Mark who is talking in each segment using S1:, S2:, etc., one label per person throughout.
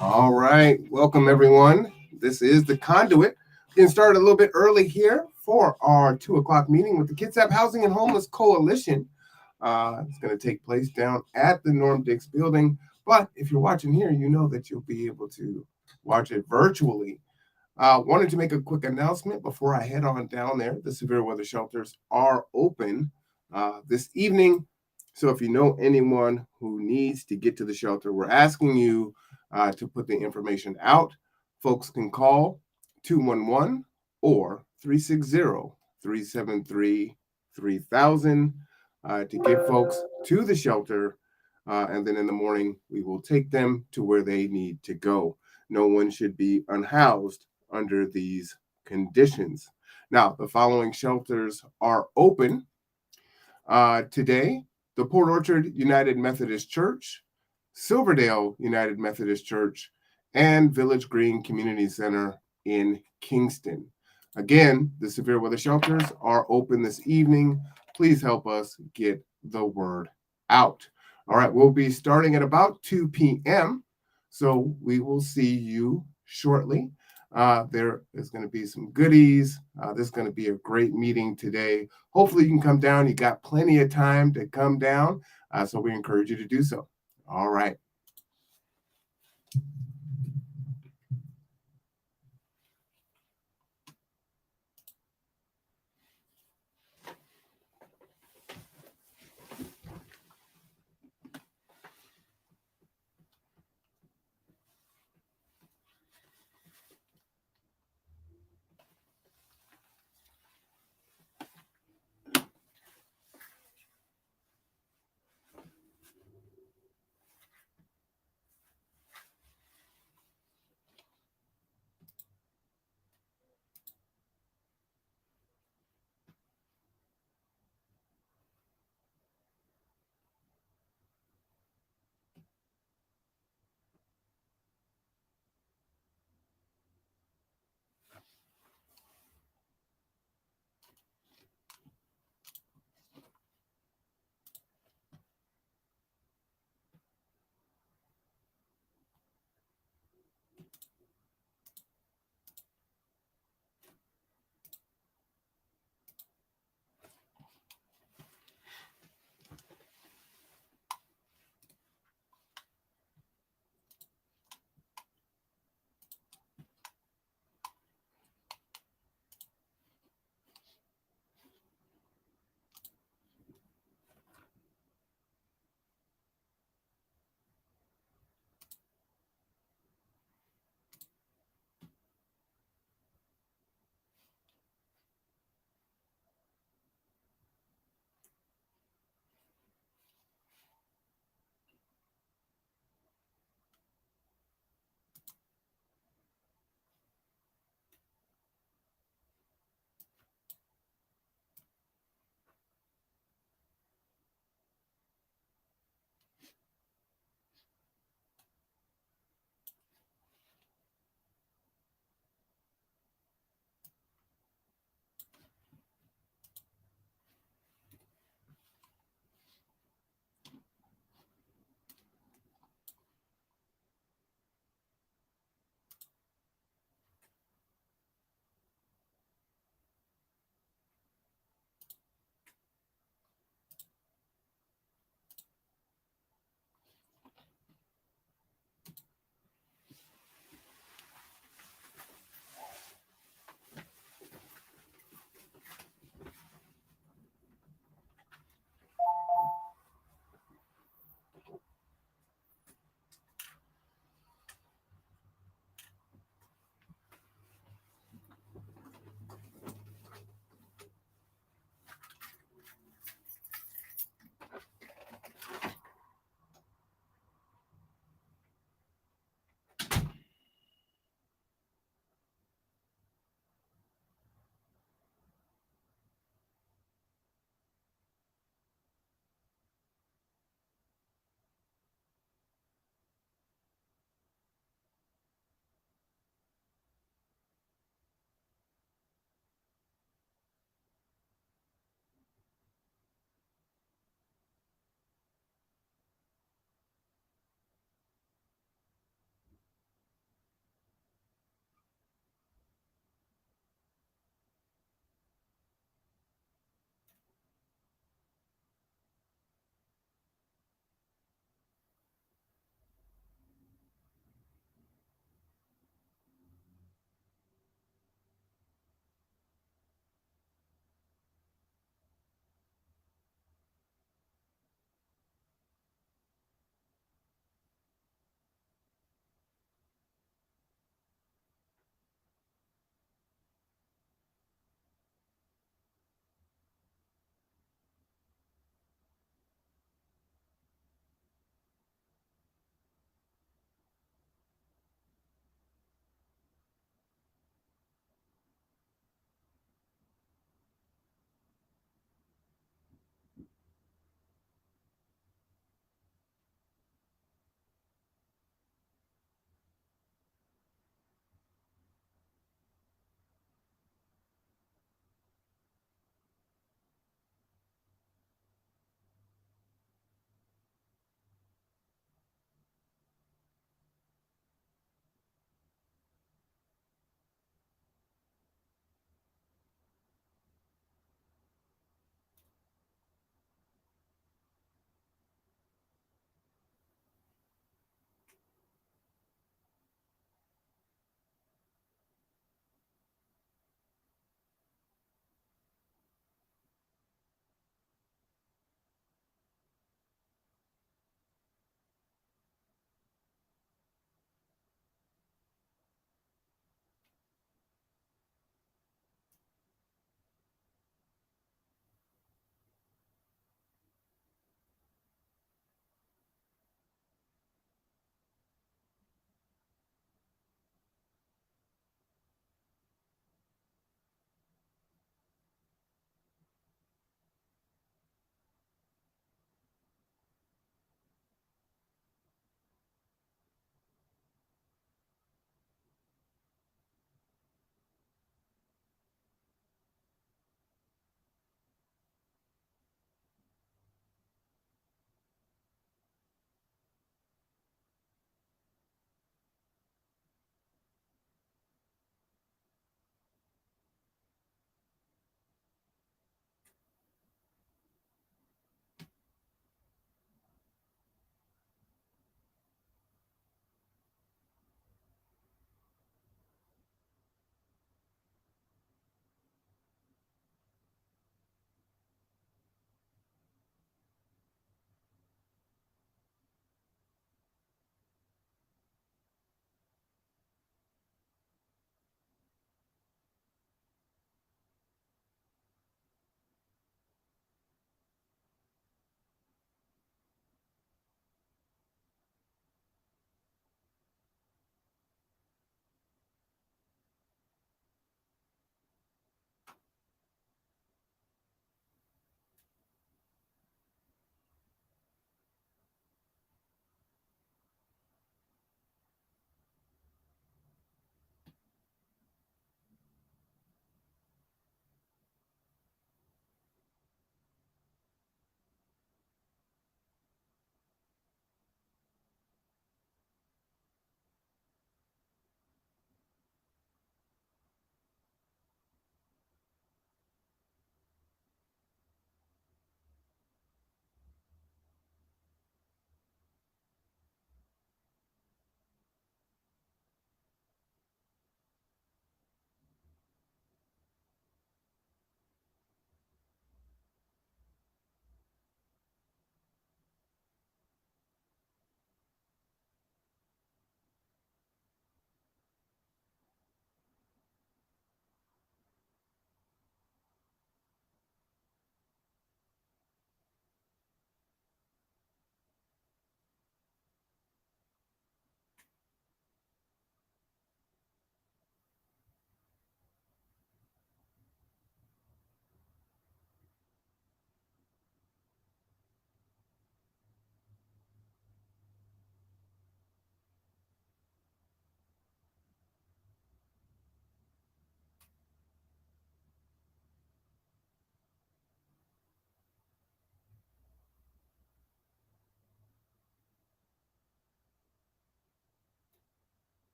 S1: All right, welcome everyone. This is The Conduit. Getting started a little bit early here for our 2 o'clock meeting with the Kitsap Housing and Homeless Coalition. It's going to take place down at the Norm Dix building, but if you're watching here, you know that you'll be able to watch it virtually. Wanted to make a quick announcement before I head on down there. The severe weather shelters are open this evening. So if you know anyone who needs to get to the shelter, we're asking you to put the information out. Folks can call 211 or 360-373-3000 to get folks to the shelter. And then in the morning, we will take them to where they need to go. No one should be unhoused under these conditions. Now, the following shelters are open today: the Port Orchard United Methodist Church, Silverdale United Methodist Church, and Village Green Community Center in Kingston. Again, the severe weather shelters are open this evening. Please help us get the word out. All right, we'll be starting at about 2 p.m., so we will see you shortly. There is going to be some goodies. This is going to be a great meeting today. Hopefully you can come down. You got plenty of time to come down, so we encourage you to do so. All right.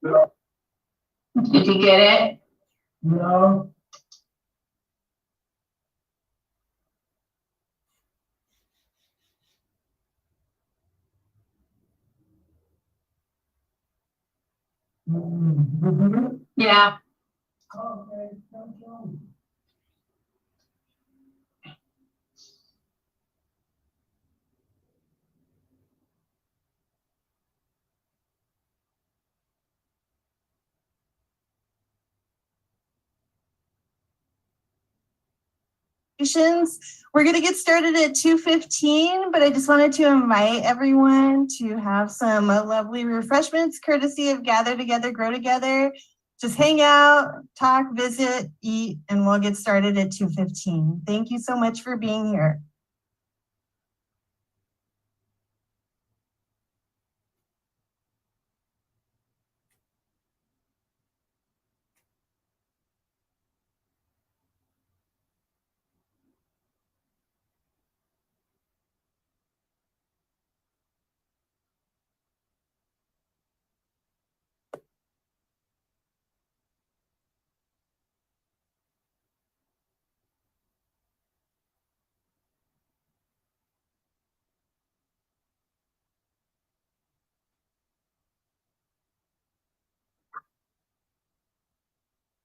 S2: Did you get it? No. Yeah. Okay.
S3: We're going to get started at 2:15, but I just wanted to invite everyone to have some lovely refreshments courtesy of Gather Together, Grow Together. Just hang out, talk, visit, eat, and we'll get started at 2:15. Thank you so much for being here.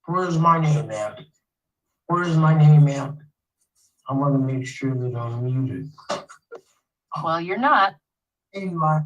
S2: Where's my name at? Where's my name at? I want to make sure that I'm muted.
S3: Well, you're not.
S2: Hey, my.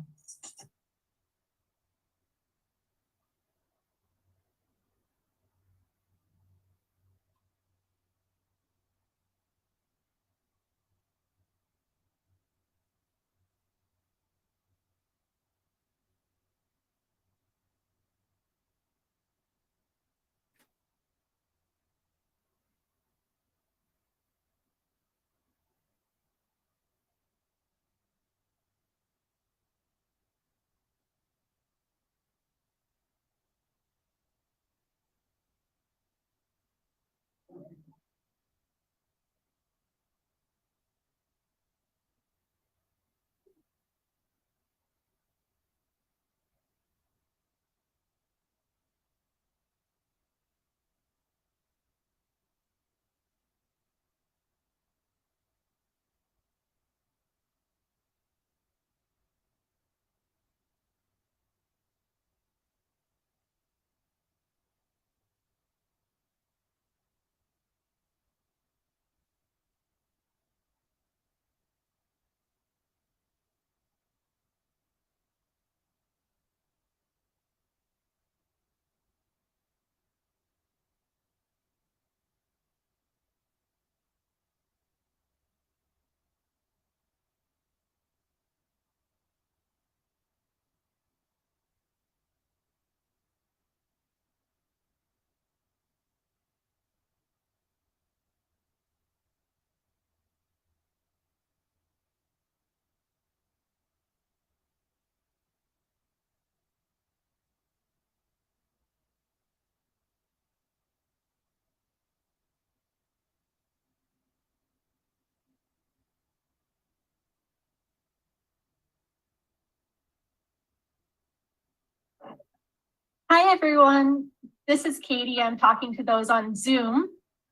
S4: Hi, everyone. This is Katie. I'm talking to those on Zoom.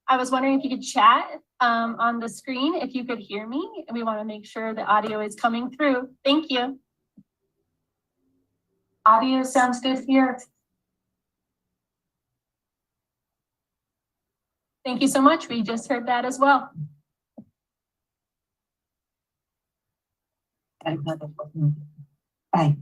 S4: I was wondering if you could chat on the screen, if you could hear me, and we want to make sure the audio is coming through. Thank you. Audio sounds good here. Thank you so much. We just heard that as well.
S2: Bye.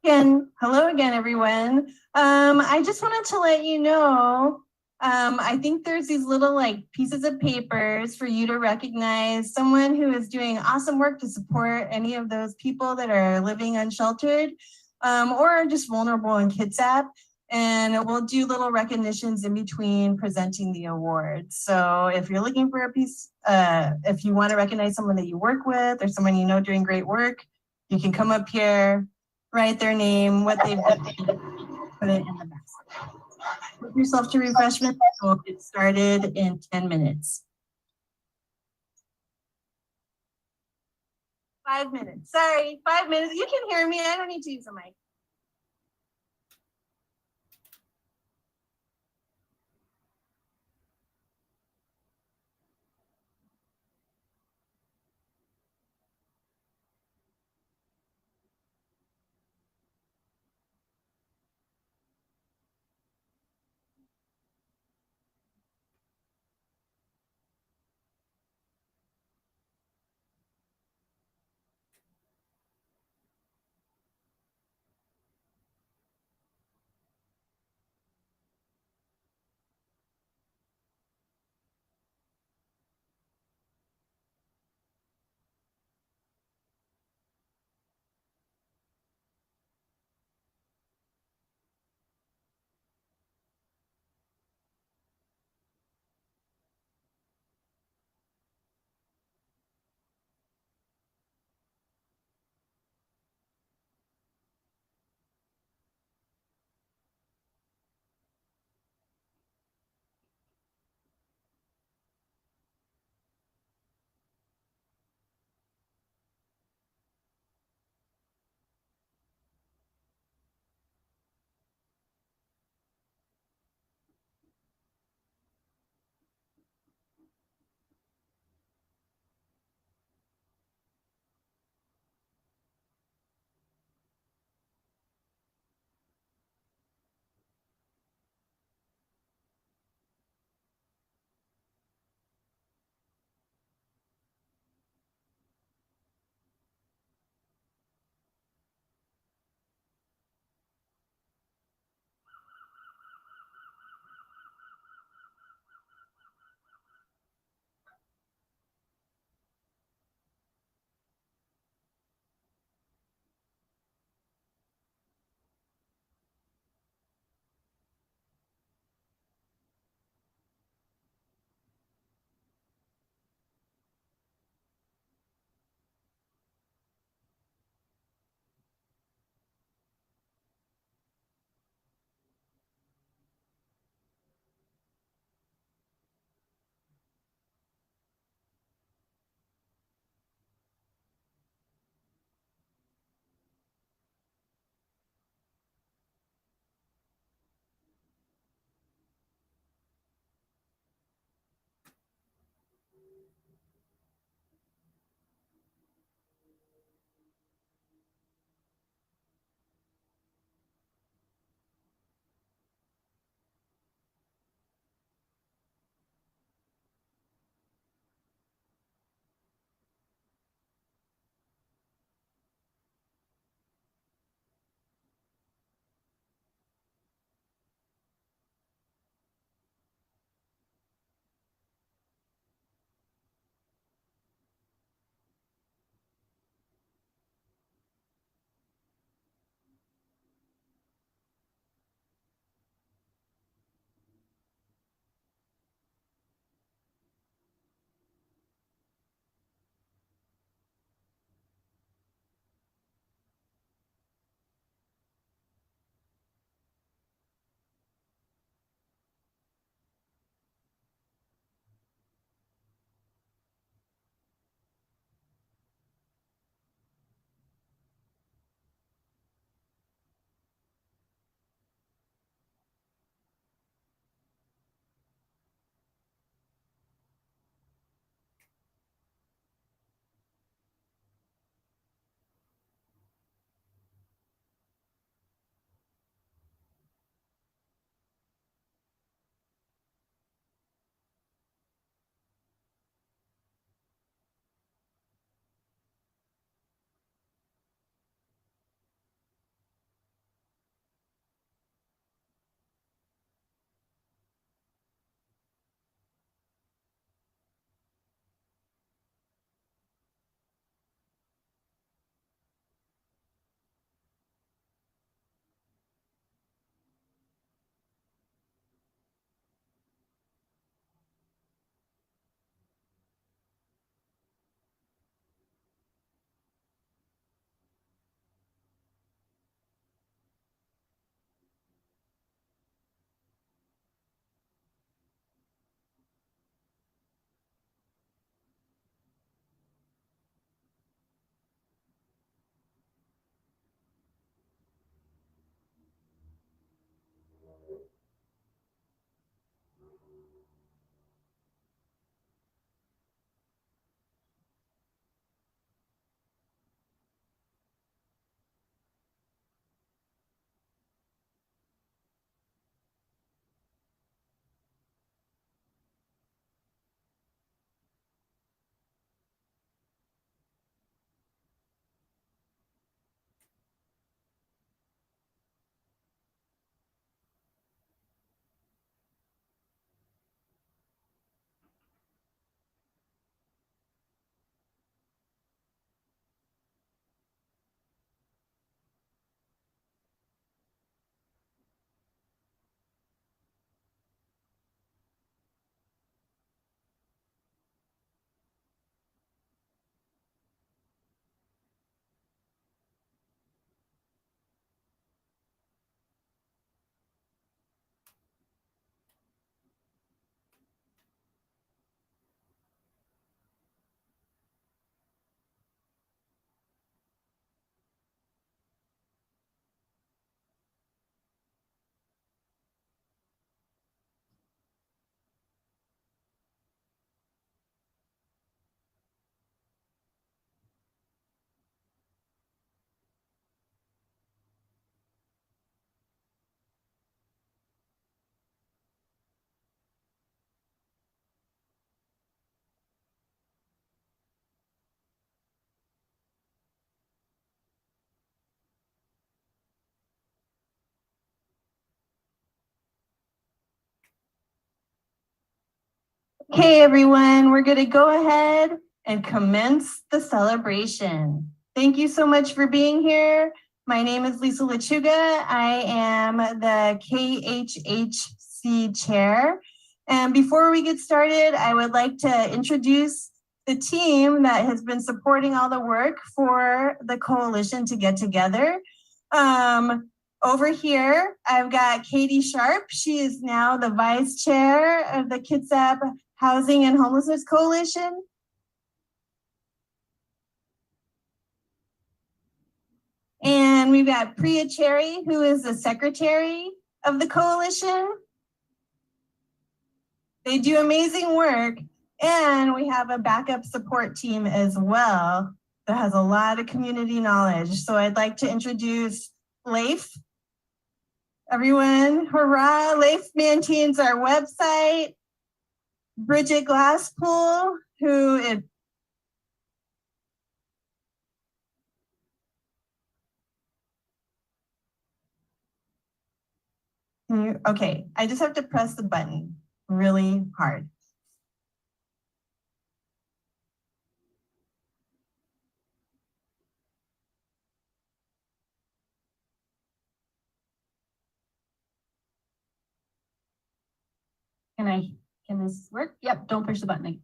S3: Again, hello again, everyone. I just wanted to let you know, I think there's these little like pieces of papers for you to recognize someone who is doing awesome work to support any of those people that are living unsheltered or just vulnerable in Kitsap. And we'll do little recognitions in between presenting the awards. So if you're looking for a piece, if you want to recognize someone that you work with or someone you know doing great work, you can come up here, write their name, what they've done, put it in the basket. Put yourself to refreshment. We'll get started in 10 minutes. 5 minutes. Sorry, 5 minutes. You can hear me. I don't need to use a mic. Okay, everyone, we're going to go ahead and commence the celebration. Thank you so much for being here. My name is Lisa Lechuga. I am the KHHC chair. And before we get started, I would like to introduce the team that has been supporting all the work for the coalition to get together. Over here, I've got Katie Sharp. She is now the vice chair of the Kitsap Housing and Homelessness Coalition. And we've got Priya Cherry, who is the secretary of the coalition. They do amazing work. And we have a backup support team as well that has a lot of community knowledge. So I'd like to introduce Leif. Everyone, hurrah. Leif maintains our website. Bridget Glasspool, who is okay, I just have to press the button really hard.
S4: Can this work? Yep, don't push the button again.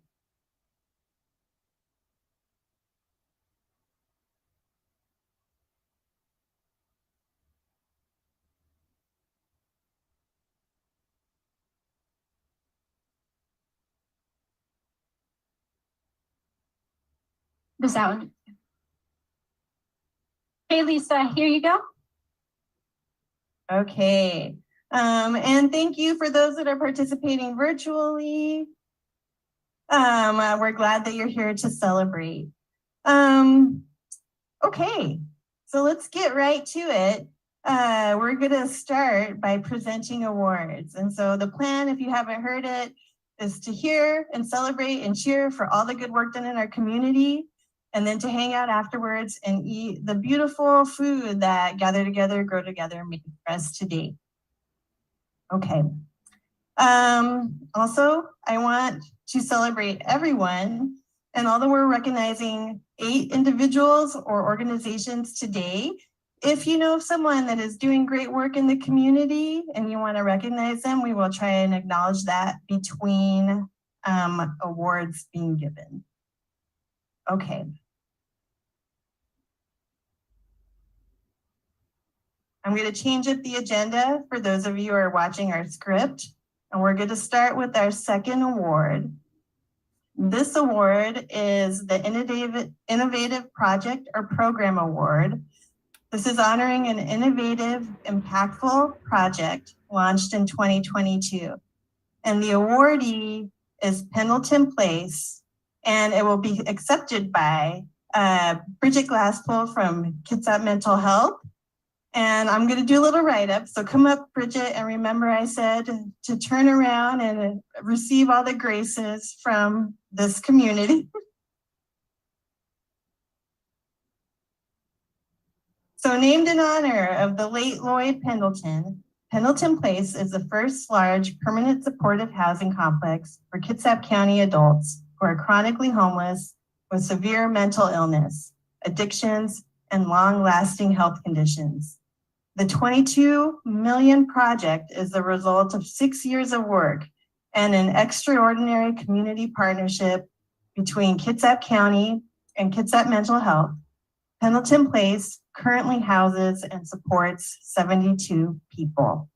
S4: This out. Hey, Lisa, here you go.
S3: Okay, and thank you for those that are participating virtually. We're glad that you're here to celebrate. Okay, so let's get right to it. We're gonna start by presenting awards. And so the plan, if you haven't heard it, is to hear and celebrate and cheer for all the good work done in our community, and then to hang out afterwards and eat the beautiful food that Gather Together, Grow Together made for us today. Okay. Also, I want to celebrate everyone, and although we're recognizing 8 individuals or organizations today, if you know someone that is doing great work in the community and you want to recognize them, we will try and acknowledge that between awards being given. Okay. I'm going to change up the agenda for those of you who are watching our script, and we're going to start with our second award. This award is the Innovative Project or Program Award. This is honoring an innovative, impactful project launched in 2022. And the awardee is Pendleton Place, and it will be accepted by Bridget Glasspool from Kitsap Mental Health. And I'm going to do a little write-up. So come up, Bridget, and remember I said to turn around and receive all the graces from this community. So named in honor of the late Lloyd Pendleton, Pendleton Place is the first large permanent supportive housing complex for Kitsap County adults who are chronically homeless with severe mental illness, addictions, and long-lasting health conditions. The 22 million project is the result of 6 years of work and an extraordinary community partnership between Kitsap County and Kitsap Mental Health. Pendleton Place currently houses and supports 72 people.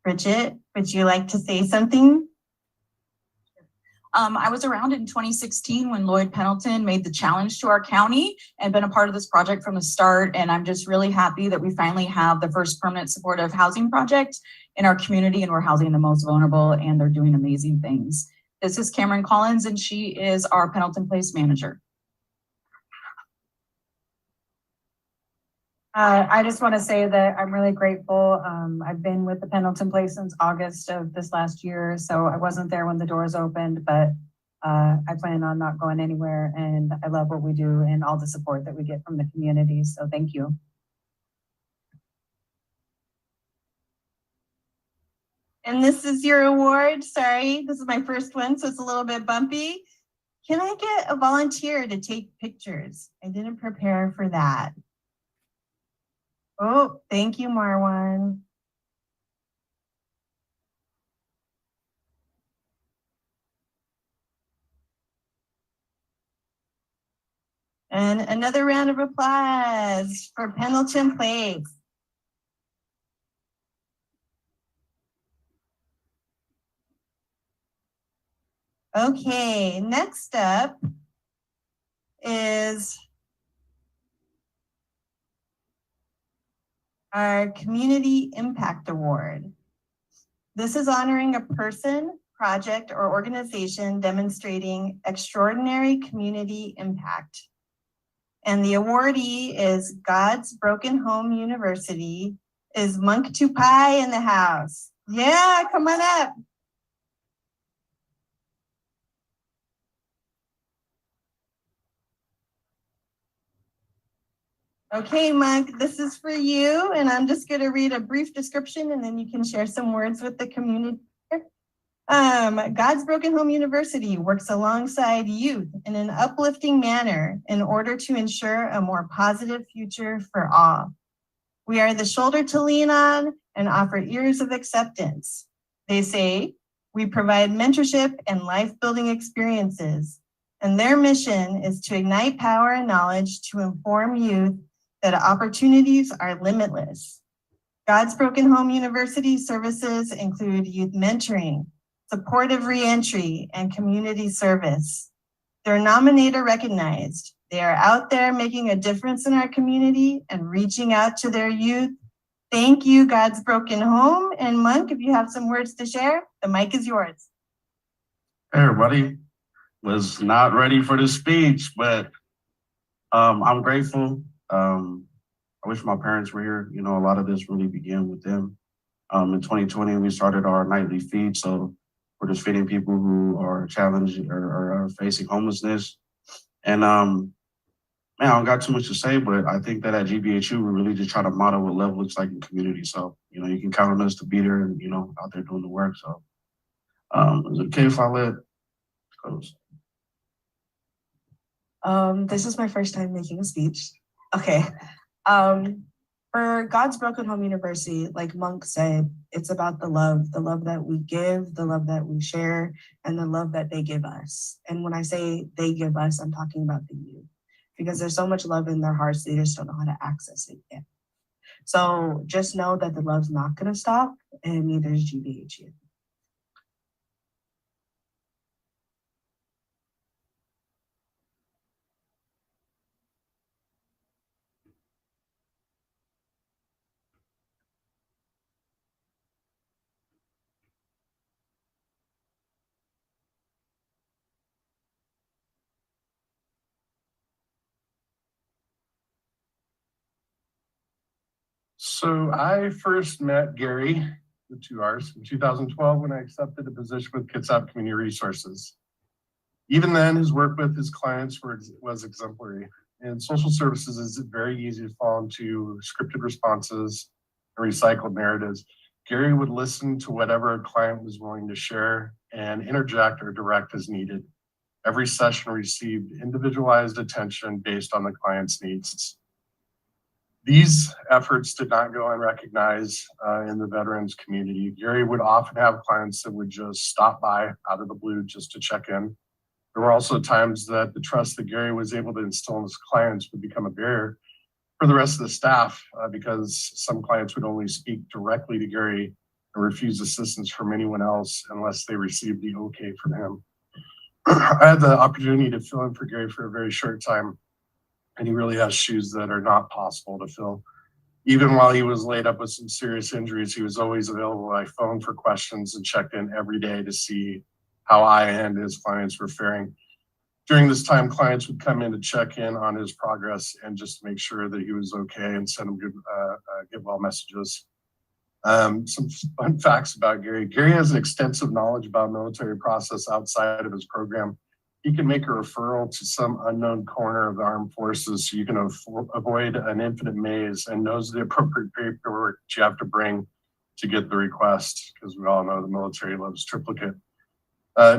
S3: Bridget, would you like to say something?
S5: I was around in 2016 when Lloyd Pendleton made the challenge to our county and been a part of this project from the start. And I'm just really happy that we finally have the first permanent supportive housing project in our community, and we're housing the most vulnerable, and they're doing amazing things. This is Cameron Collins, and she is our Pendleton Place manager.
S6: I just want to say that I'm really grateful. I've been with the Pendleton Place since August of this last year, so I wasn't there when the doors opened, but I plan on not going anywhere, and I love what we do and all the support that we get from the community, so thank you.
S3: And this is your award. Sorry, this is my first one, so it's a little bit bumpy. Can I get a volunteer to take pictures? I didn't prepare for that. Oh, thank you, Marwan. And another round of applause for Pendleton Place. Okay, next up is our Community Impact Award. This is honoring a person, project, or organization demonstrating extraordinary community impact. And the awardee is God's Broken Home University. Is Monk Tupai in the house? Yeah, come on up. Okay, Monk, this is for you, and I'm just going to read a brief description, and then you can share some words with the community. God's Broken Home University works alongside youth in an uplifting manner in order to ensure a more positive future for all. We are the shoulder to lean on and offer ears of acceptance. They say we provide mentorship and life-building experiences, and their mission is to ignite power and knowledge to inform youth that opportunities are limitless. God's Broken Home University services include youth mentoring, supportive reentry, and community service. They're nominator recognized. They are out there making a difference in our community and reaching out to their youth. Thank you, God's Broken Home. And Monk, if you have some words to share, the mic is yours.
S7: Hey, everybody. Was not ready for the speech, but I'm grateful. I wish my parents were here. You know, a lot of this really began with them. In 2020, we started our nightly feed. So we're just feeding people who are challenged or are facing homelessness. And man, I don't got too much to say, but I think that at GBHU, we really just try to model what love looks like in the community. So, you know, you can count on us to be there and, you know, out there doing the work. So is it okay if I let close?
S8: This is my first time making a speech. Okay. For God's Broken Home University, like Monk said, it's about the love that we give, the love that we share, and the love that they give us. And when I say they give us, I'm talking about the youth, because there's so much love in their hearts, they just don't know how to access it yet. So just know that the love's not gonna stop, and neither is GBHU.
S9: So I first met Gary, with 2 R's, in 2012 when I accepted a position with Kitsap Community Resources. Even then, his work with his clients was exemplary. In social services, it's very easy to fall into scripted responses and recycled narratives. Gary would listen to whatever a client was willing to share and interject or direct as needed. Every session received individualized attention based on the client's needs. These efforts did not go unrecognized in the veterans community. Gary would often have clients that would just stop by out of the blue just to check in. There were also times that the trust that Gary was able to instill in his clients would become a barrier for the rest of the staff because some clients would only speak directly to Gary and refuse assistance from anyone else unless they received the okay from him. I had the opportunity to fill in for Gary for a very short time, and he really has shoes that are not possible to fill. Even while he was laid up with some serious injuries, he was always available by phone for questions and checked in every day to see how I and his clients were faring. During this time, clients would come in to check in on his progress and just to make sure that he was okay and send him good get well messages. Some fun facts about Gary. Gary has an extensive knowledge about military process outside of his program. He can make a referral to some unknown corner of the armed forces so you can avoid an infinite maze and knows the appropriate paperwork you have to bring to get the request, because we all know the military loves triplicate.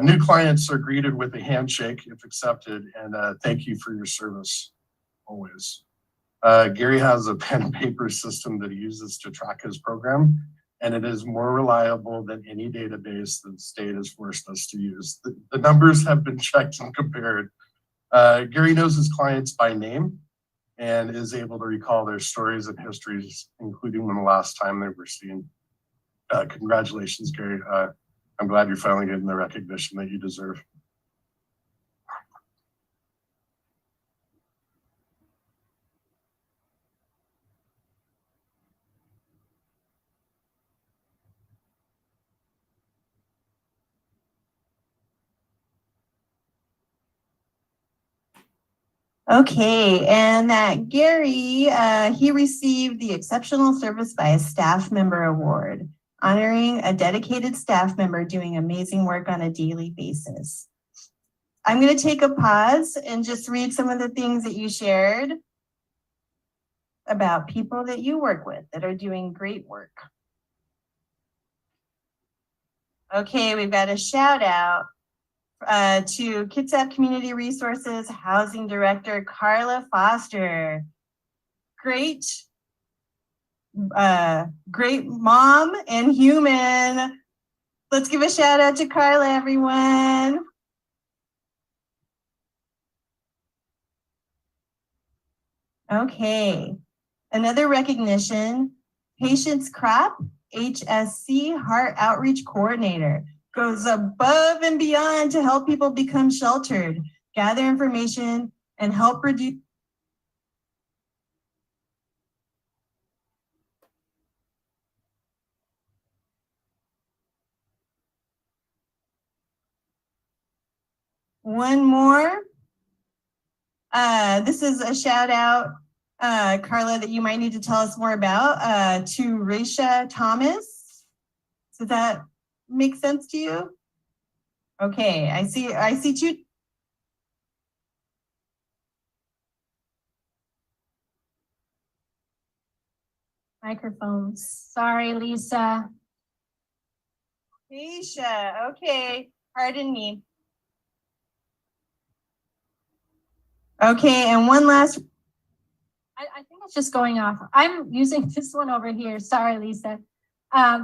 S9: New clients are greeted with a handshake if accepted, and thank you for your service always. Gary has a pen and paper system that he uses to track his program, and it is more reliable than any database that the state has forced us to use. The numbers have been checked and compared. Gary knows his clients by name and is able to recall their stories and histories, including when the last time they were seen. Congratulations, Gary. I'm glad you're finally getting the recognition that you deserve.
S3: Okay, and that Gary, he received the Exceptional Service by a Staff Member Award, honoring a dedicated staff member doing amazing work on a daily basis. I'm going to take a pause and just read some of the things that you shared about people that you work with that are doing great work. Okay, we've got a shout out to Kitsap Community Resources Housing Director Carla Foster. Great mom and human. Let's give a shout out to Carla, everyone. Okay, another recognition, Patience Crop, HSC Heart Outreach Coordinator, goes above and beyond to help people become sheltered, gather information, and help reduce. One more. This is a shout out, Carla, that you might need to tell us more about, to Risha Thomas. Does that make sense to you? Okay, I see two.
S4: Microphones. Sorry, Lisa.
S3: Risha, okay, pardon me. Okay, and one last.
S4: I think it's just going off. I'm using this one over here. Sorry, Lisa.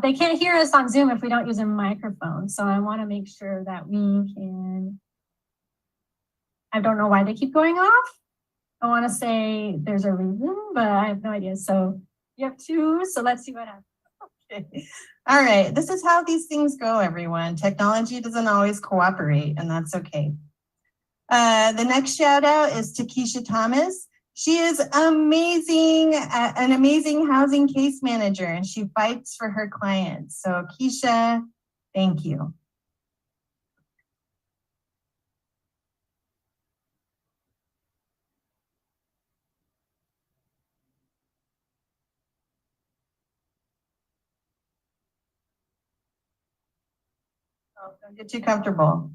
S4: They can't hear us on Zoom if we don't use a microphone. So I want to make sure that we can. I don't know why they keep going off. I want to say there's a reason, but I have no idea. So you have two. So let's see what happens.
S3: Okay. All right, this is how these things go, everyone. Technology doesn't always cooperate, and that's okay. The next shout out is to Keisha Thomas. She is amazing, an amazing housing case manager, and she fights for her clients. So Keisha, thank you. Oh, don't get too comfortable.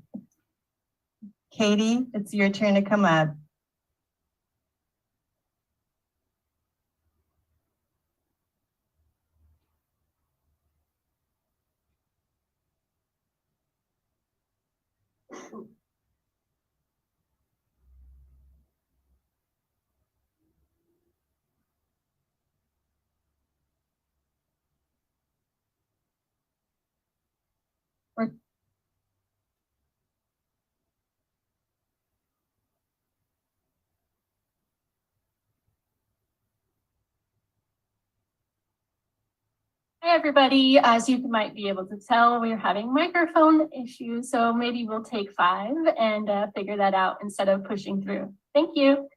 S3: Katie, it's your turn to come up.
S4: Hi, everybody. As you might be able to tell, we're having microphone issues. So maybe we'll take 5 and figure that out instead of pushing through. Thank you.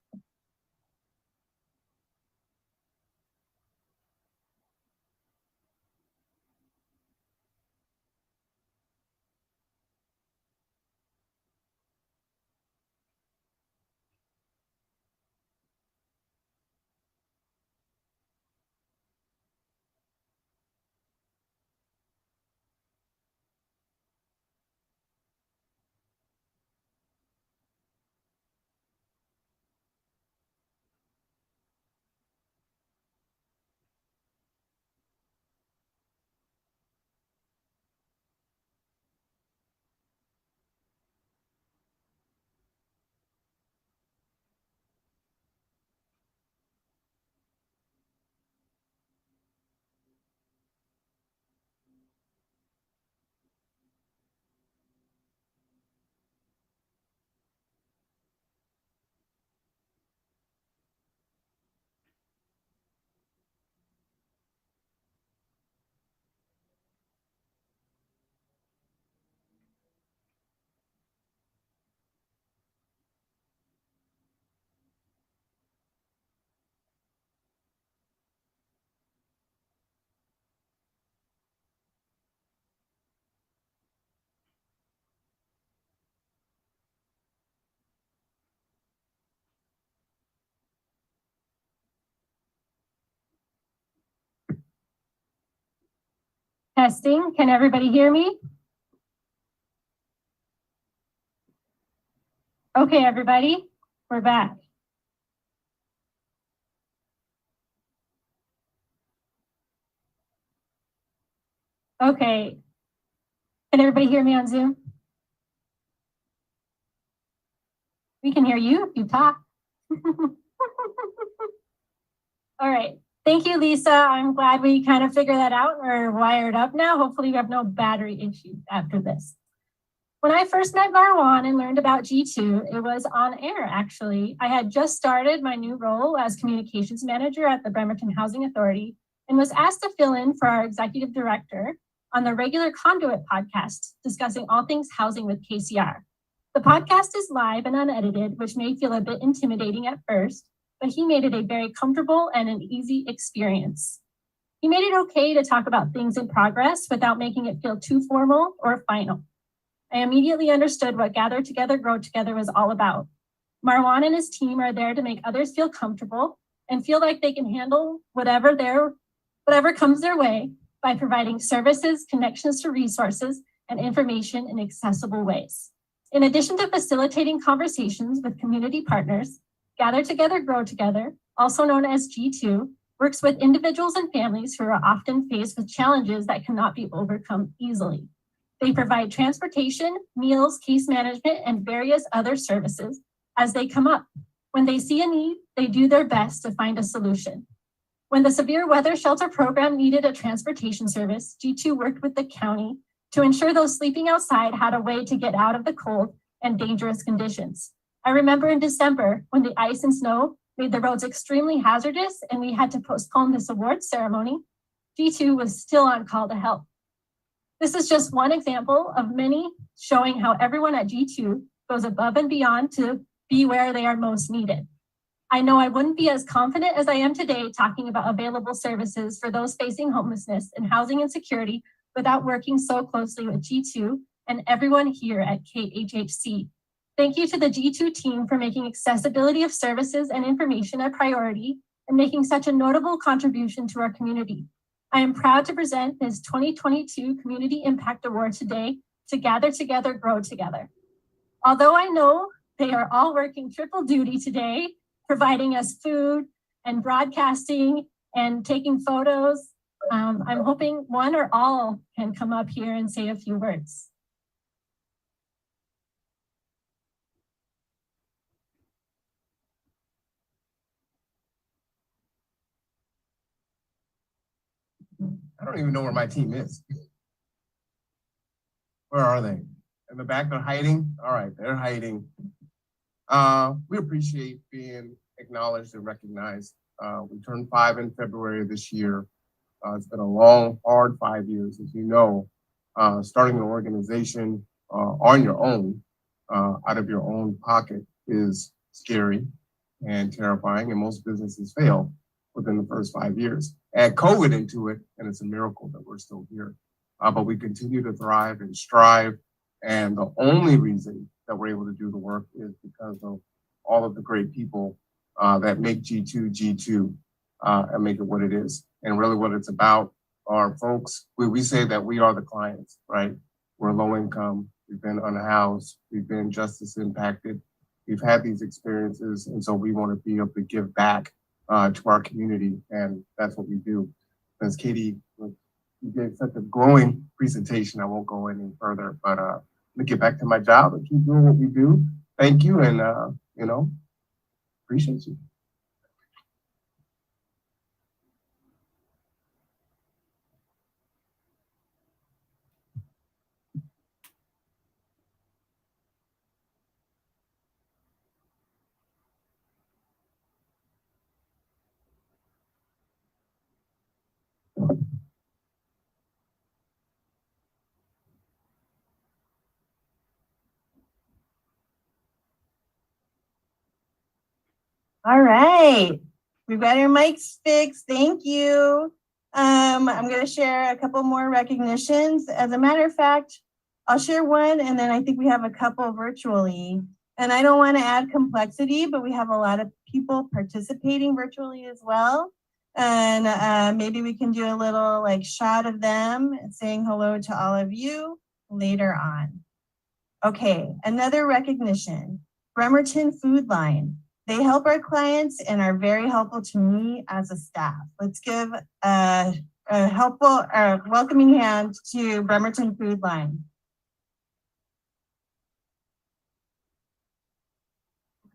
S4: Testing. Can everybody hear me? Okay, everybody, we're back. Okay. Can everybody hear me on Zoom? We can hear you if you talk. All right. Thank you, Lisa. I'm glad we kind of figured that out. We're wired up now. Hopefully we have no battery issues after this. When I first met Marwan and learned about G2, it was on air, actually. I had just started my new role as communications manager at the Bremerton Housing Authority and was asked to fill in for our executive director on the regular Conduit podcast, discussing all things housing with KCR. The podcast is live and unedited, which may feel a bit intimidating at first, but he made it a very comfortable and an easy experience. He made it okay to talk about things in progress without making it feel too formal or final. I immediately understood what Gather Together, Grow Together was all about. Marwan and his team are there to make others feel comfortable and feel like they can handle whatever comes their way by providing services, connections to resources, and information in accessible ways. In addition to facilitating conversations with community partners, Gather Together, Grow Together, also known as G2, works with individuals and families who are often faced with challenges that cannot be overcome easily. They provide transportation, meals, case management, and various other services as they come up. When they see a need, they do their best to find a solution. When the severe weather shelter program needed a transportation service, G2 worked with the county to ensure those sleeping outside had a way to get out of the cold and dangerous conditions. I remember in December when the ice and snow made the roads extremely hazardous and we had to postpone this awards ceremony, G2 was still on call to help. This is just one example of many showing how everyone at G2 goes above and beyond to be where they are most needed. I know I wouldn't be as confident as I am today talking about available services for those facing homelessness and housing insecurity without working so closely with G2 and everyone here at KHHC. Thank you to the G2 team for making accessibility of services and information a priority and making such a notable contribution to our community. I am proud to present this 2022 Community Impact Award today to Gather Together, Grow Together. Although I know they are all working triple duty today, providing us food and broadcasting and taking photos, I'm hoping one or all can come up here and say a few words.
S1: I don't even know where my team is. Where are they? In the back, they're hiding? All right, they're hiding. We appreciate being acknowledged and recognized. We turned 5 in February of this year. It's been a long, hard 5 years, as you know. Starting an organization on your own, out of your own pocket, is scary and terrifying, and most businesses fail within the first 5 years. Add COVID into it, and it's a miracle that we're still here. But we continue to thrive and strive, and the only reason that we're able to do the work is because of all of the great people that make G2 G2 and make it what it is. And really what it's about are folks, we say that we are the clients, right? We're low income, we've been unhoused, we've been justice impacted, we've had these experiences, and so we want to be able to give back to our community, and that's what we do. As Katie, you gave such a glowing presentation, I won't go any further, but let me get back to my job and keep doing what we do. Thank you, and appreciate you.
S3: All right, we've got our mics fixed. Thank you. I'm going to share a couple more recognitions. As a matter of fact, I'll share one, and then I think we have a couple virtually. And I don't want to add complexity, but we have a lot of people participating virtually as well. And maybe we can do a little like shot of them and saying hello to all of you later on. Okay, another recognition, Bremerton Food Line. They help our clients and are very helpful to me as a staff. Let's give a helpful, welcoming hand to Bremerton Food Line.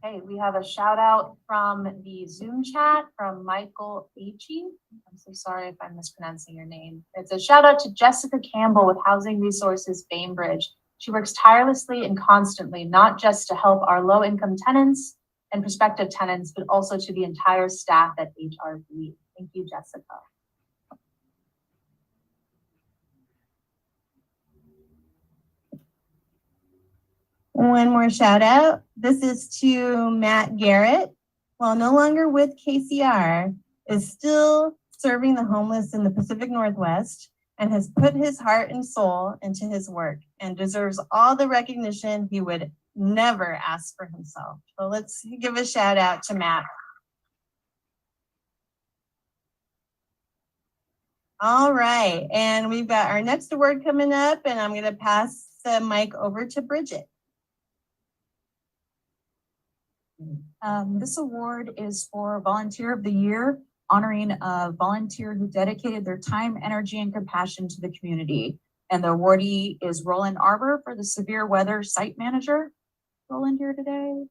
S10: Okay, we have a shout out from the Zoom chat from Michael Aichi. I'm so sorry if I'm mispronouncing your name. It's a shout out to Jessica Campbell with Housing Resources Bainbridge. She works tirelessly and constantly, not just to help our low income tenants and prospective tenants, but also to the entire staff at HRB. Thank you, Jessica.
S3: One more shout out. This is to Matt Garrett. While no longer with KCR, is still serving the homeless in the Pacific Northwest and has put his heart and soul into his work and deserves all the recognition he would never ask for himself. So let's give a shout out to Matt. All right, and we've got our next award coming up, and I'm going to pass the mic over to Bridget.
S5: This award is for Volunteer of the Year, honoring a volunteer who dedicated their time, energy, and compassion to the community. And the awardee is Roland Arbor for the Severe Weather Site Manager. Roland here today?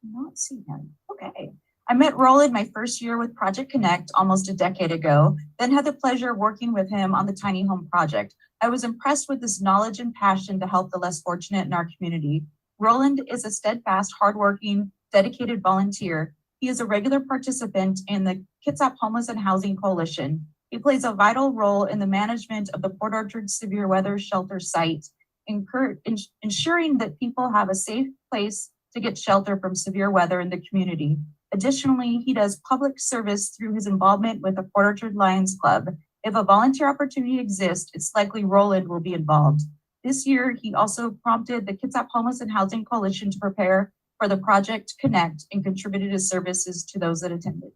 S5: Not see him. Okay. I met Roland my first year with Project Connect almost a decade ago, then had the pleasure of working with him on the Tiny Home Project. I was impressed with his knowledge and passion to help the less fortunate in our community. Roland is a steadfast, hardworking, dedicated volunteer. He is a regular participant in the Kitsap Homeless and Housing Coalition. He plays a vital role in the management of the Port Orchard Severe Weather Shelter site, ensuring that people have a safe place to get shelter from severe weather in the community. Additionally, he does public service through his involvement with the Port Orchard Lions Club. If a volunteer opportunity exists, it's likely Roland will be involved. This year, he also prompted the Kitsap Homeless and Housing Coalition to prepare for the Project Connect and contributed his services to those that attended.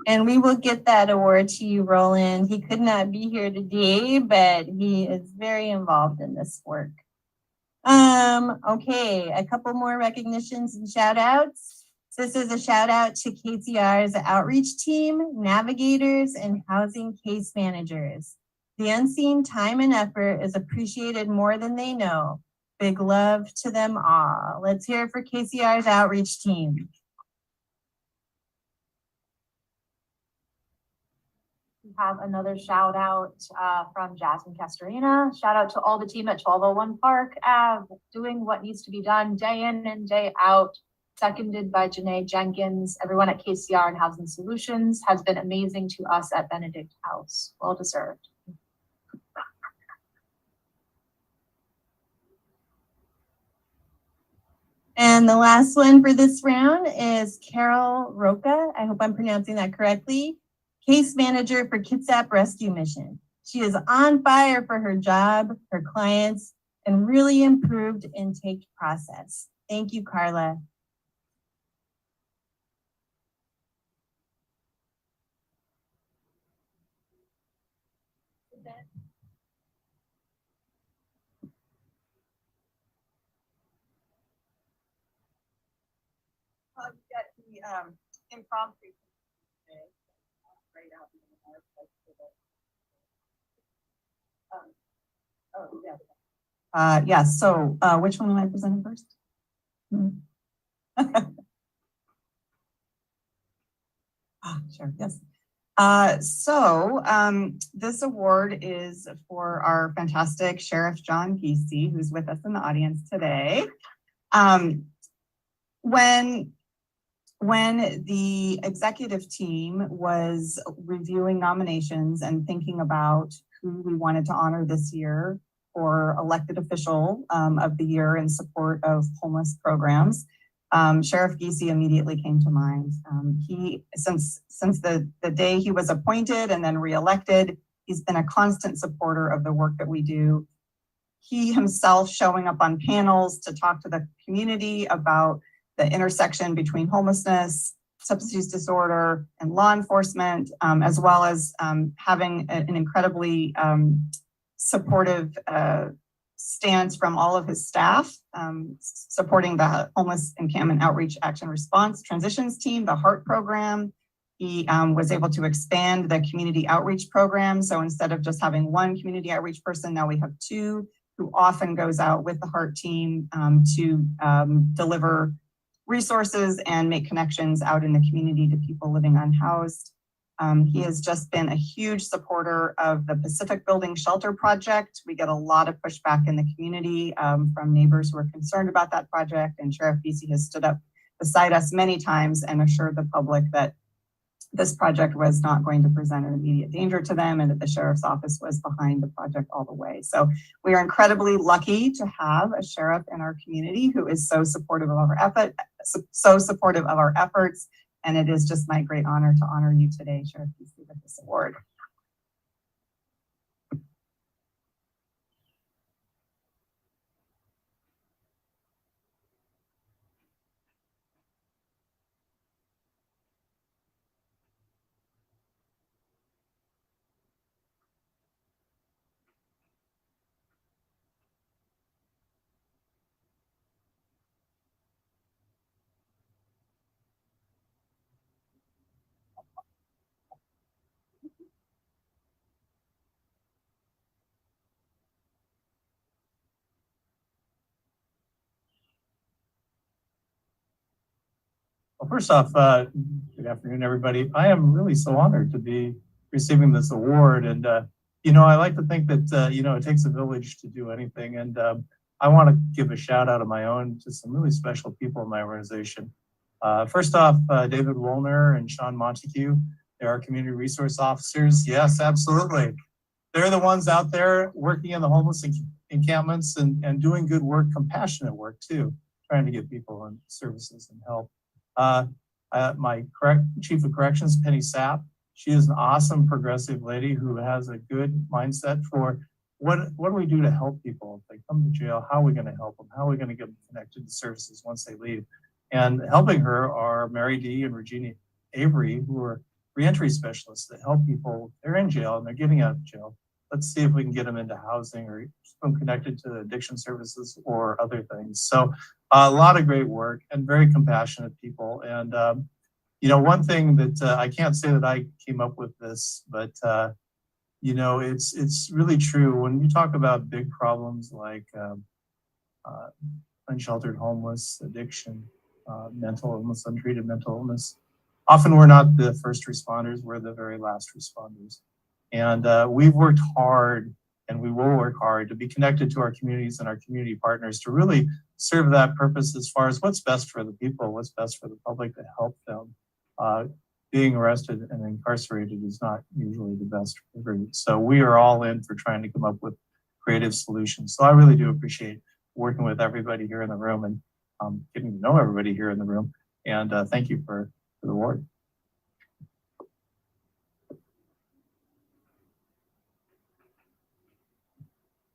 S3: And we will get that award to you, Roland. He could not be here today, but he is very involved in this work. Okay, a couple more recognitions and shout outs. This is a shout out to KCR's outreach team, navigators, and housing case managers. The unseen time and effort is appreciated more than they know. Big love to them all. Let's hear it for KCR's outreach team.
S10: We have another shout out from Jasmine Castorina. Shout out to all the team at 1201 Park Ave, doing what needs to be done day in and day out. Seconded by Janae Jenkins. Everyone at KCR and Housing Solutions has been amazing to us at Benedict House. Well deserved.
S3: And the last one for this round is Carol Roca. I hope I'm pronouncing that correctly. Case manager for Kitsap Rescue Mission. She is on fire for her job, her clients, and really improved intake process. Thank you, Carla.
S5: Impromptu. Yes, so which one am I presenting first? Sure, yes. This award is for our fantastic Sheriff John Giese, who's with us in the audience today. When the executive team was reviewing nominations and thinking about who we wanted to honor this year for elected official of the year in support of homeless programs, Sheriff Giese immediately came to mind. Since the day he was appointed and then reelected, He's been a constant supporter of the work that we do. He himself showing up on panels to talk to the community about the intersection between homelessness, substance use disorder, and law enforcement, as well as having an incredibly supportive stance from all of his staff, supporting the Homeless Encampment Outreach Action Response Transitions Team, the HEART program. He was able to expand the community outreach program. So instead of just having one community outreach person, now we have two, who often goes out with the HEART team to deliver resources and make connections out in the community to people living unhoused. He has just been a huge supporter of the Pacific Building Shelter Project. We get a lot of pushback in the community from neighbors who are concerned about that project, and Sheriff Vesey has stood up beside us many times and assured the public that this project was not going to present an immediate danger to them and that the sheriff's office was behind the project all the way. So we are incredibly lucky to have a sheriff in our community who is so supportive of our efforts. And it is just my great honor to honor you today, Sheriff Vesey, with this award.
S11: Well, first off, good afternoon, everybody. I am really so honored to be receiving this award. And, you know, I like to think that, you know, it takes a village to do anything. And I want to give a shout out of my own to some really special people in my organization. First off, David Woolner and Sean Montague, they're our community resource officers. Yes, absolutely. They're the ones out there working in the homeless encampments and doing good work, compassionate work too, trying to get people on services and help. My chief of corrections, Penny Sapp, she is an awesome progressive lady who has a good mindset for what do we do to help people if they come to jail? How are we going to help them? How are we going to get them connected to services once they leave? And helping her are Mary D. and Regina Avery, who are reentry specialists that help people. They're in jail and they're getting out of jail. Let's see if we can get them into housing or keep them connected to addiction services or other things. So a lot of great work and very compassionate people. And, you know, one thing that I can't say that I came up with this, but, you know, it's really true. When you talk about big problems like unsheltered homeless, addiction, mental illness, untreated mental illness, often we're not the first responders, we're the very last responders. And we've worked hard and we will work hard to be connected to our communities and our community partners to really serve that purpose as far as what's best for the people, what's best for the public to help them. Being arrested and incarcerated is not usually the best for everyone. So we are all in for trying to come up with creative solutions. So I really do appreciate working with everybody here in the room and getting to know everybody here in the room. And thank you for the award.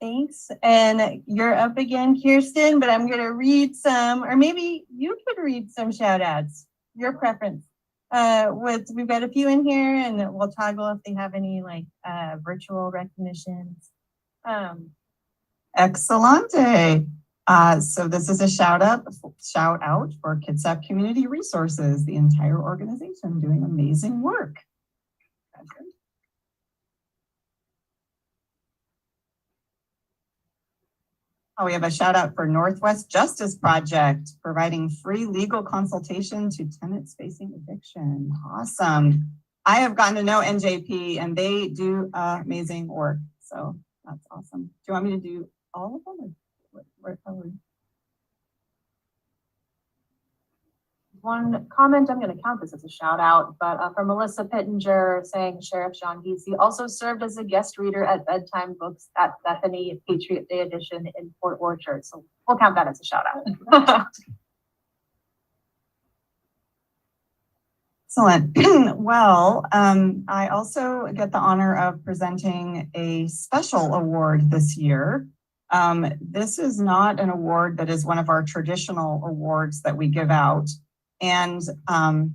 S3: Thanks. And you're up again, Kirsten, but I'm going to read some, or maybe you could read some shout outs, your preference. We've got a few in here and we'll toggle if they have any like virtual recognitions.
S5: Excellente. So this is a shout out for Kitsap Community Resources, the entire organization doing amazing work. Oh, we have a shout out for Northwest Justice Project, providing free legal consultation to tenants facing eviction. Awesome. I have gotten to know NJP and they do amazing work. So that's awesome. Do you want me to do all of them?
S10: One comment, I'm going to count this as a shout out, but from Melissa Pittenger saying Sheriff John Vesey also served as a guest reader at bedtime books at Bethany Patriot Day edition in Port Orchard. So we'll count that as a shout out.
S5: Excellent. Well, I also get the honor of presenting a special award this year. This is not an award that is one of our traditional awards that we give out. And I'm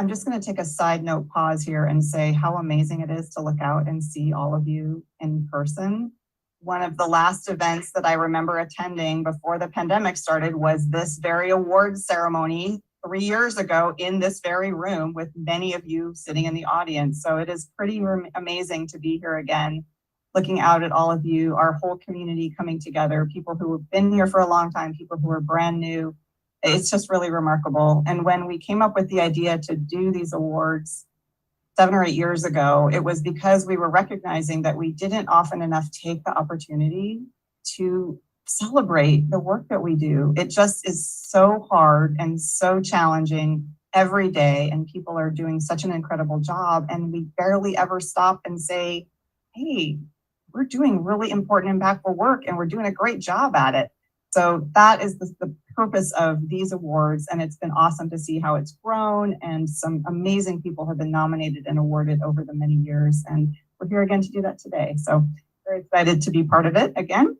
S5: just going to take a side note pause here and say how amazing it is to look out and see all of you in person. One of the last events that I remember attending before the pandemic started was this very awards ceremony 3 years ago in this very room with many of you sitting in the audience. So it is pretty amazing to be here again, looking out at all of you, our whole community coming together, people who have been here for a long time, people who are brand new. It's just really remarkable. And when we came up with the idea to do these awards 7 or 8 years ago, it was because we were recognizing that we didn't often enough take the opportunity to celebrate the work that we do. It just is so hard and so challenging every day, and people are doing such an incredible job, and we barely ever stop and say, hey, we're doing really important, impactful work, and we're doing a great job at it. So that is the purpose of these awards, and it's been awesome to see how it's grown, and some amazing people have been nominated and awarded over the many years, and we're here again to do that today. So very excited to be part of it again.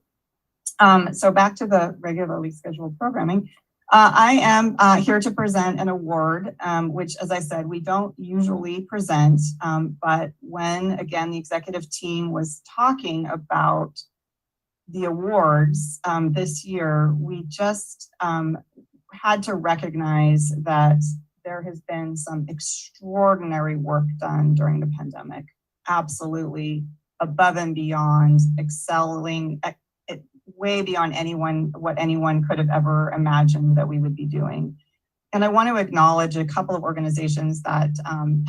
S5: So back to the regularly scheduled programming. I am here to present an award, which, as I said, we don't usually present, but when, again, the executive team was talking about the awards this year, we just had to recognize that there has been some extraordinary work done during the pandemic, absolutely above and beyond, excelling way beyond what anyone could have ever imagined that we would be doing. And I want to acknowledge a couple of organizations that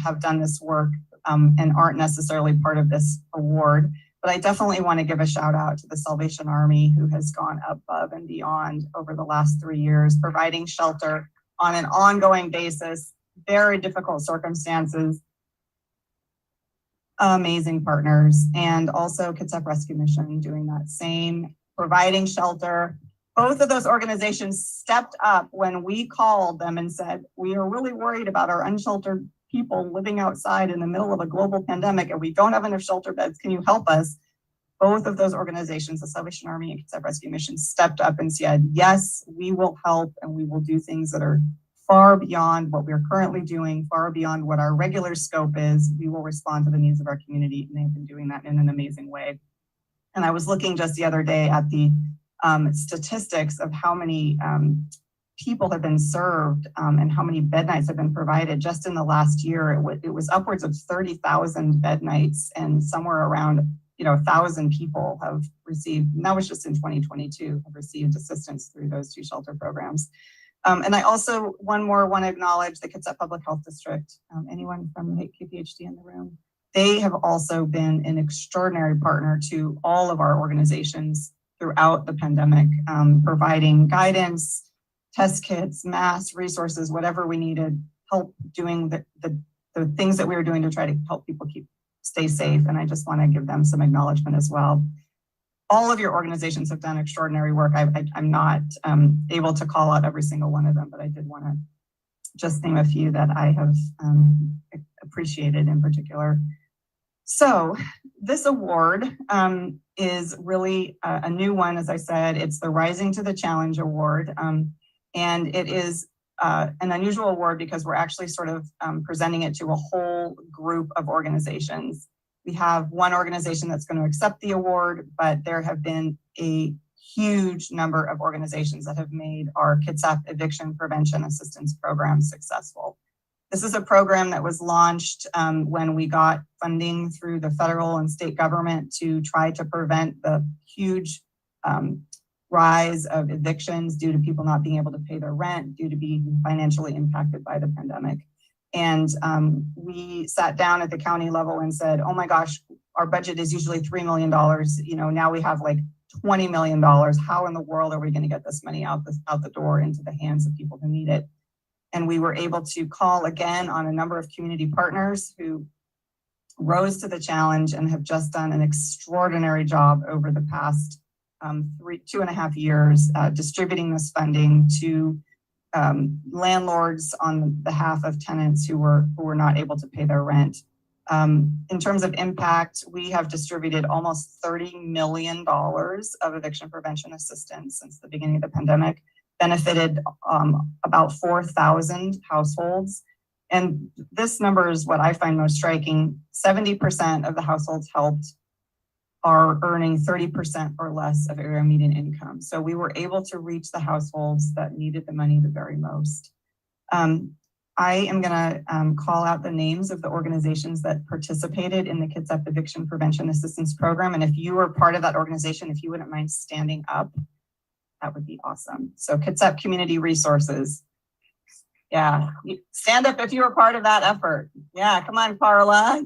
S5: have done this work and aren't necessarily part of this award. But I definitely want to give a shout out to the Salvation Army, who has gone above and beyond over the last 3 years, providing shelter on an ongoing basis, very difficult circumstances, amazing partners, and also Kitsap Rescue Mission doing that same, providing shelter. Both of those organizations stepped up when we called them and said, we are really worried about our unsheltered people living outside in the middle of a global pandemic, and we don't have enough shelter beds. Can you help us? Both of those organizations, the Salvation Army and Kitsap Rescue Mission, stepped up and said, yes, we will help, and we will do things that are far beyond what we're currently doing, far beyond what our regular scope is. We will respond to the needs of our community, and they've been doing that in an amazing way. And I was looking just the other day at the statistics of how many people have been served and how many bed nights have been provided. Just in the last year, it was upwards of 30,000 bed nights, and somewhere around 1,000 people have received, and that was just in 2022, have received assistance through those 2 shelter programs. And I also want to acknowledge the Kitsap Public Health District. Anyone from KPHD in the room? They have also been an extraordinary partner to all of our organizations throughout the pandemic, providing guidance, test kits, masks, resources, whatever we needed, help doing the things that we were doing to try to help people stay safe. And I just want to give them some acknowledgement as well. All of your organizations have done extraordinary work. I'm not able to call out every single one of them, but I did want to just name a few that I have appreciated in particular. So this award is really a new one. As I said, it's the Rising to the Challenge Award. And it is an unusual award because we're actually sort of presenting it to a whole group of organizations. We have one organization that's going to accept the award, but there have been a huge number of organizations that have made our Kitsap Eviction Prevention Assistance Program successful. This is a program that was launched when we got funding through the federal and state government to try to prevent the huge rise of evictions due to people not being able to pay their rent, due to being financially impacted by the pandemic. And we sat down at the county level and said, oh my gosh, our budget is usually $3 million. Now we have like $20 million. How in the world are we going to get this money out the door into the hands of people who need it? And we were able to call again on a number of community partners who rose to the challenge and have just done an extraordinary job over the past 2.5 years, distributing this funding to landlords on behalf of tenants who were not able to pay their rent. In terms of impact, we have distributed almost $30 million of eviction prevention assistance since the beginning of the pandemic, benefited about 4,000 households. And this number is what I find most striking. 70% of the households helped are earning 30% or less of area median income. So we were able to reach the households that needed the money the very most. I am gonna call out the names of the organizations that participated in the Kitsap Eviction Prevention Assistance Program. And if you were part of that organization, if you wouldn't mind standing up, that would be awesome. So Kitsap Community Resources. Yeah, stand up if you were part of that effort. Yeah, come on, Carla.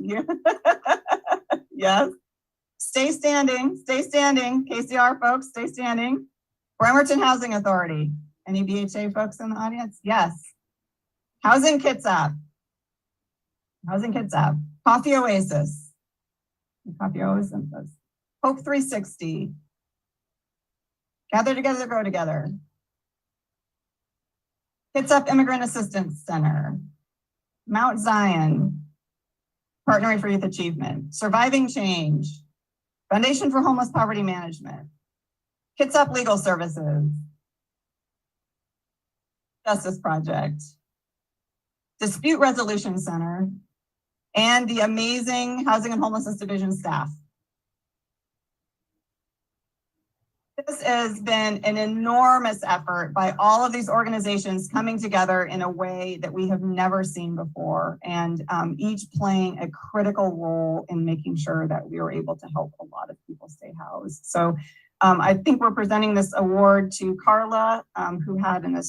S5: Yes. Stay standing, KCR folks, stay standing. Bremerton Housing Authority. Any BHA folks in the audience? Yes. Housing Kitsap. Coffee Oasis. Hope 360. Gather Together, Grow Together. Kitsap Immigrant Assistance Center. Mount Zion. Partnering for Youth Achievement. Surviving Change. Foundation for Homeless Poverty Management. Kitsap Legal Services. Justice Project. Dispute Resolution Center, and the amazing Housing and Homelessness Division staff. This has been an enormous effort by all of these organizations coming together in a way that we have never seen before, and each playing a critical role in making sure that we were able to help a lot of people stay housed. So I think we're presenting this award to Carla, who had an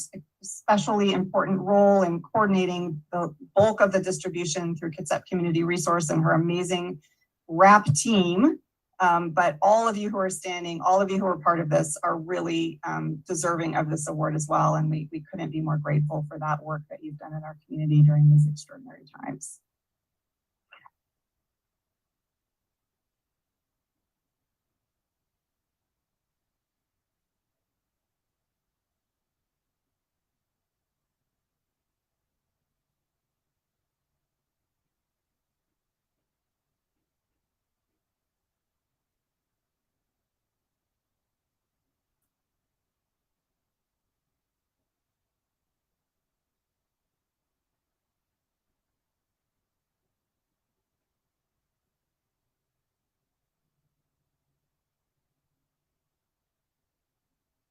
S5: especially important role in coordinating the bulk of the distribution through Kitsap Community Resource and her amazing RAP team. But all of you who are standing, all of you who are part of this are really deserving of this award as well. And we couldn't be more grateful for that work that you've done in our community during these extraordinary times.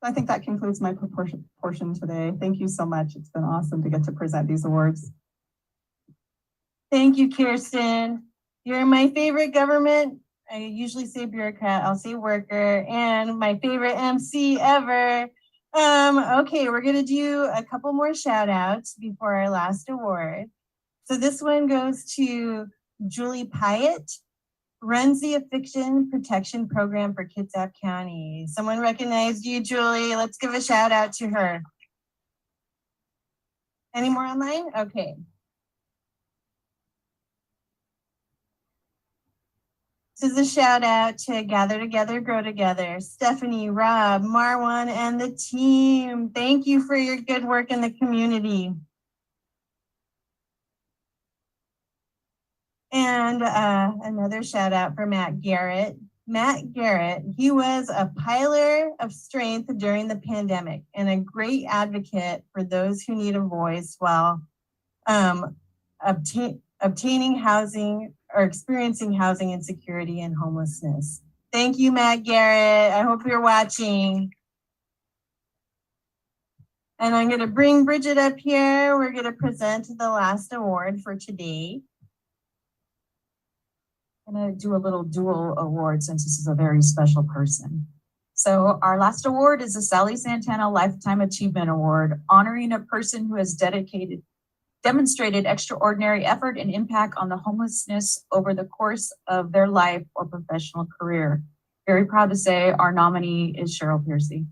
S5: I think that concludes my portion today. Thank you so much. It's been awesome to get to present these awards.
S3: Thank you, Kirsten. You're my favorite government. I usually say bureaucrat, I'll say worker, and my favorite MC ever. Okay, we're gonna do a couple more shout outs before our last award. So this one goes to Julie Pyatt, runs the Eviction Protection Program for Kitsap County. Someone recognized you, Julie. Let's give a shout out to her. Any more online? Okay. This is a shout out to Gather Together, Grow Together, Stephanie, Rob, Marwan, and the team. Thank you for your good work in the community. And another shout out for Matt Garrett. Matt Garrett, he was a pillar of strength during the pandemic and a great advocate for those who need a voice while obtaining housing or experiencing housing insecurity and homelessness. Thank you, Matt Garrett. I hope you're watching. And I'm going to bring Bridget up here. We're going to present the last award for today.
S5: I'm going to do a little dual award since this is a very special person. So our last award is the Sally Santana Lifetime Achievement Award, honoring a person who has demonstrated extraordinary effort and impact on the homelessness over the course of their life or professional career. Very proud to say our nominee is Cheryl Piercy.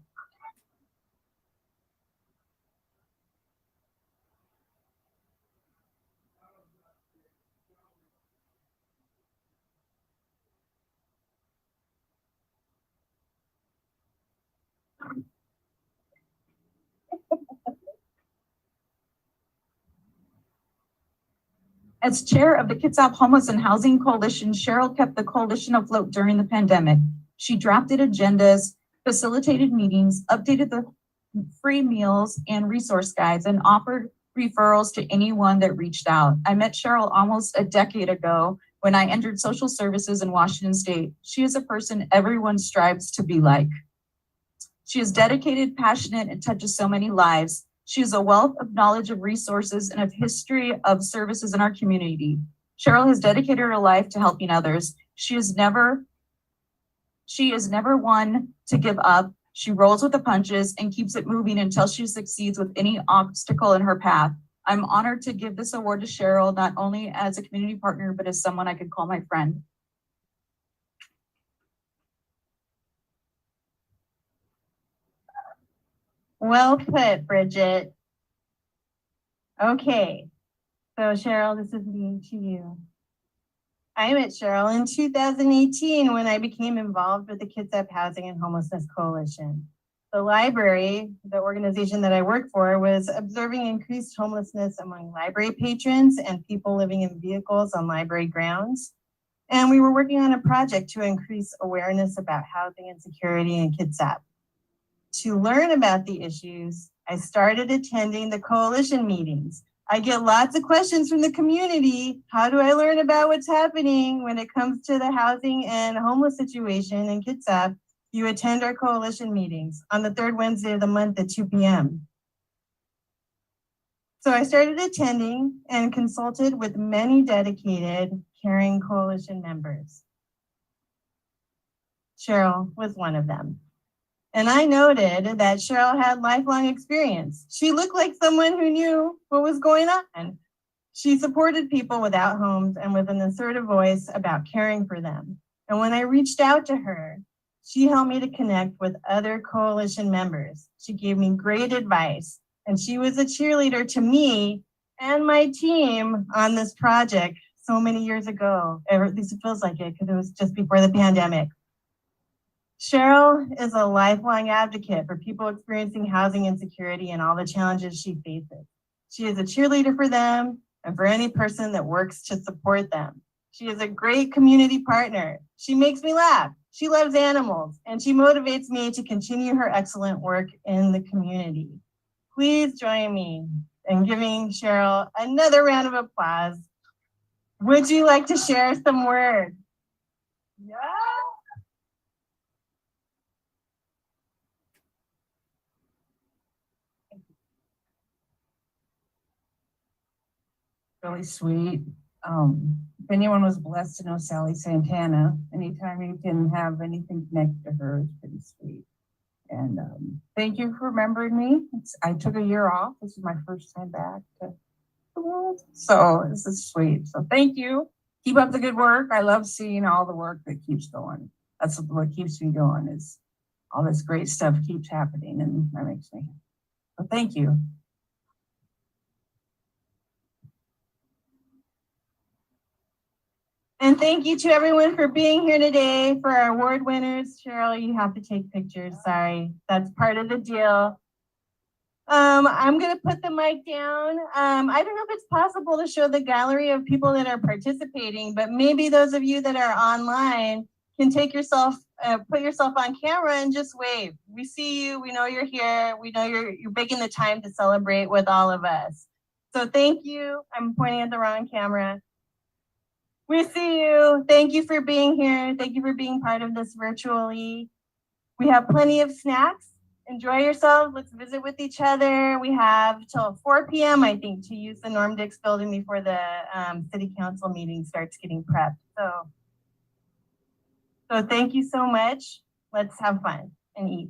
S5: As chair of the Kitsap Homeless and Housing Coalition, Cheryl kept the coalition afloat during the pandemic. She drafted agendas, facilitated meetings, updated the free meals and resource guides, and offered referrals to anyone that reached out. I met Cheryl almost a decade ago when I entered social services in Washington State. She is a person everyone strives to be like. She is dedicated, passionate, and touches so many lives. She is a wealth of knowledge of resources and of history of services in our community. Cheryl has dedicated her life to helping others. She is never one to give up. She rolls with the punches and keeps it moving until she succeeds with any obstacle in her path. I'm honored to give this award to Cheryl, not only as a community partner, but as someone I could call my friend.
S3: Well put, Bridget. Okay, so Cheryl, this is me to you. I met Cheryl in 2018 when I became involved with the Kitsap Housing and Homelessness Coalition. The library, the organization that I work for, was observing increased homelessness among library patrons and people living in vehicles on library grounds. And we were working on a project to increase awareness about housing insecurity in Kitsap. To learn about the issues, I started attending the coalition meetings. I get lots of questions from the community. How do I learn about what's happening when it comes to the housing and homeless situation in Kitsap? You attend our coalition meetings on the third Wednesday of the month at 2 p.m. So I started attending and consulted with many dedicated, caring coalition members. Cheryl was one of them. And I noted that Cheryl had lifelong experience. She looked like someone who knew what was going on. She supported people without homes and with an assertive voice about caring for them. And when I reached out to her, she helped me to connect with other coalition members. She gave me great advice, and she was a cheerleader to me and my team on this project so many years ago. At least it feels like it, because it was just before the pandemic. Cheryl is a lifelong advocate for people experiencing housing insecurity and all the challenges she faces. She is a cheerleader for them and for any person that works to support them. She is a great community partner. She makes me laugh. She loves animals, and she motivates me to continue her excellent work in the community. Please join me in giving Cheryl another round of applause. Would you like to share some words? Yeah.
S6: Really sweet. If anyone was blessed to know Sally Santana, anytime you can have anything connected to her, it's pretty sweet. And thank you for remembering me. I took a year off. This is my first time back to the world. So this is sweet. So thank you. Keep up the good work. I love seeing all the work that keeps going. That's what keeps me going, is all this great stuff keeps happening, and that makes me happy. So thank you.
S3: And thank you to everyone for being here today. For our award winners, Cheryl, you have to take pictures. Sorry, that's part of the deal. I'm gonna put the mic down. I don't know if it's possible to show the gallery of people that are participating, but maybe those of you that are online can take yourself, put yourself on camera and just wave. We see you, we know you're here, we know you're making the time to celebrate with all of us. So thank you. I'm pointing at the wrong camera. We see you. Thank you for being here. Thank you for being part of this virtually. We have plenty of snacks. Enjoy yourselves. Let's visit with each other. We have till 4 p.m., I think, to use the Norm Dix building before the city council meeting starts getting prepped. So thank you so much. Let's have fun and eat.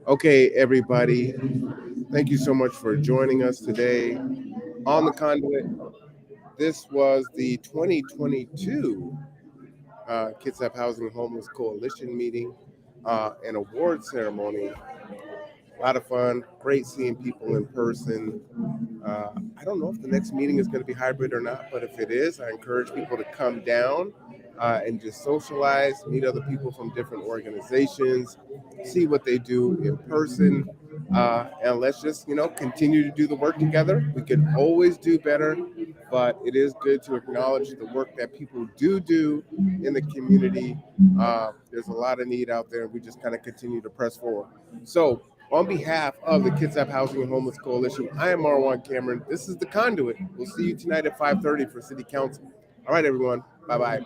S1: Okay, everybody, thank you so much for joining us today on the Conduit. This was the 2022 Kitsap Housing and Homeless Coalition meeting and award ceremony. A lot of fun, great seeing people in person. I don't know if the next meeting is going to be hybrid or not, but if it is, I encourage people to come down and just socialize, meet other people from different organizations, see what they do in person, and let's just, continue to do the work together. We can always do better, but it is good to acknowledge the work that people do in the community. There's a lot of need out there. We just kind of continue to press forward. So, on behalf of the Kitsap Housing and Homeless Coalition, I am Marwan Cameron. This is The Conduit. We'll see you tonight at 5:30 for City Council. All right, everyone. Bye-bye.